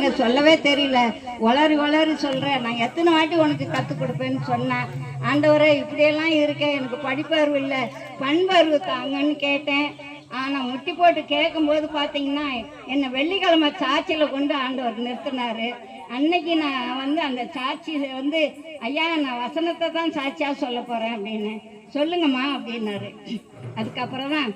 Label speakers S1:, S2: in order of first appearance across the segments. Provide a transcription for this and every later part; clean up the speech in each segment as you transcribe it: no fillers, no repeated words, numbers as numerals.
S1: நாங்க சொல்லவே தெரியல, வளரி வளரி சொல்றேன், நான் எத்தனை வாட்டி உனக்கு கற்றுக் கொடுப்பேன்னு சொன்னேன். ஆண்டவரே இப்படியெல்லாம் இருக்க, எனக்கு படிப்பறிவு இல்லை, பண்பறிவு தாங்கன்னு கேட்டேன். ஆனால் முட்டி போட்டு கேட்கும்போது பார்த்தீங்கன்னா என்னை வெள்ளிக்கிழமை சாட்சியில் கொண்டு ஆண்டவர் நிறுத்தினாரு. அன்னைக்கு நான் வந்து அந்த சாட்சி வந்து, ஐயா நான் வசனத்தை தான் சாட்சியாக சொல்ல போகிறேன் அப்படின்னு. சொல்லுங்கம்மா அப்படின்னாரு. அதுக்கப்புறம் தான்,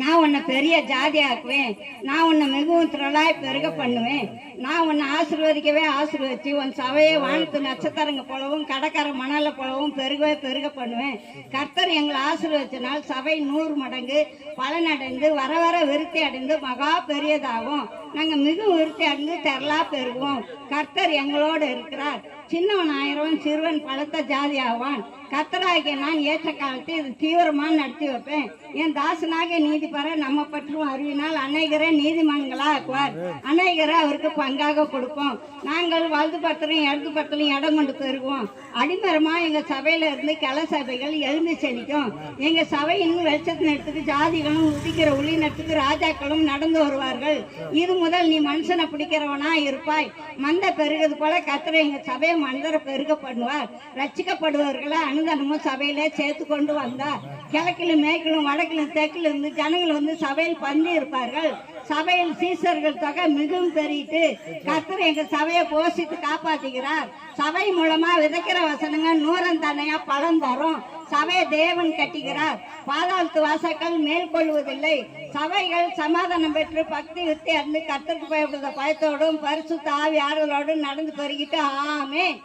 S1: நான் உன்னை பெரிய ஜாதியாக்குவேன், நான் உன்னை மிகவும் திரளாய் பெருக பண்ணுவேன், நான் உன்னை ஆசீர்வதிக்கவே ஆசீர்வதிச்சு உன் சபையை வானத்து நட்சத்திரங்க போலவும் கடற்கரை மணலை போலவும் பெருகவே பெருக பண்ணுவேன். கர்த்தர் எங்களை ஆசீர்வதிச்சனால் சபை 100 மடங்கு பலனடைந்து வர வர விருத்தி அடைந்து மகா பெரியதாகும். நாங்கள் மிகவும் விருத்தி அடைந்து திரளா பெருகுவோம். கர்த்தர் எங்களோடு இருக்கிறார். சின்னவன் 1000 சிறுவன் பலத்த ஜாதி ஆவான். கர்த்தராகிய நான் ஏற்ற காலத்தில் இது தீவிரமாக நடத்தி வைப்பேன். என் தாசனாக நீதி பெற நம்ம பற்றும் அறிவினால் அநேகரை நீதிமான்களா ஆக்குவார். அநேகரை அவருக்கு பங்காக கொடுப்போம். நாங்கள் வலது பத்திரம் இடது பத்திரம் இடம் கொண்டு பெறுவோம். அடிமரமா எங்க சபையில இருந்து கிளை சபைகள் எழுந்து செழிக்கும். எங்க சபையின் வெளிச்சத்தின் இடத்துக்கு ஜாதிகளும் உதிக்கிற ஒளிநத்துக்கு ராஜாக்களும் நடந்து வருவார்கள். இது முதல் நீ மனுஷனை பிடிக்கிறவனா இருப்பாய். மந்த பெருகிறது போல கர்த்தர் எங்க சபையை மனிதரை பெருக பண்ணுவார். ரட்சிக்கப்படுவர்களை அனுதனமும் சபையிலே சேர்த்து கொண்டு வந்தார். கிழக்கிலும் மேற்கிலும் வடக்கிலும் தெற்கிலும் இருந்து ஜனங்கள் வந்து சபையில் பந்தி இருப்பார்கள். சபையில் சீசர்கள் தொகை மிகவும் பெருகிட்டு கர்த்தர் எங்க சபையை போஷித்து காப்பாற்றுகிறார். சபை மூலமா விதைக்கிற வசனங்க 100 தனையா பலன் தரும். சபையை தேவன் கட்டுகிறார். பாதாளத்து வாசல்கள் மேற்கொள்வதில்லை. சபைகள் சமாதானம் பெற்று பக்தி வித்தி அடைந்து கர்த்தருக்கு பயப்படுத்த பயத்தோடும் பரிசுத்த ஆவி ஆறுதலோடும் நடந்து பெருகிட்டு ஆமென்.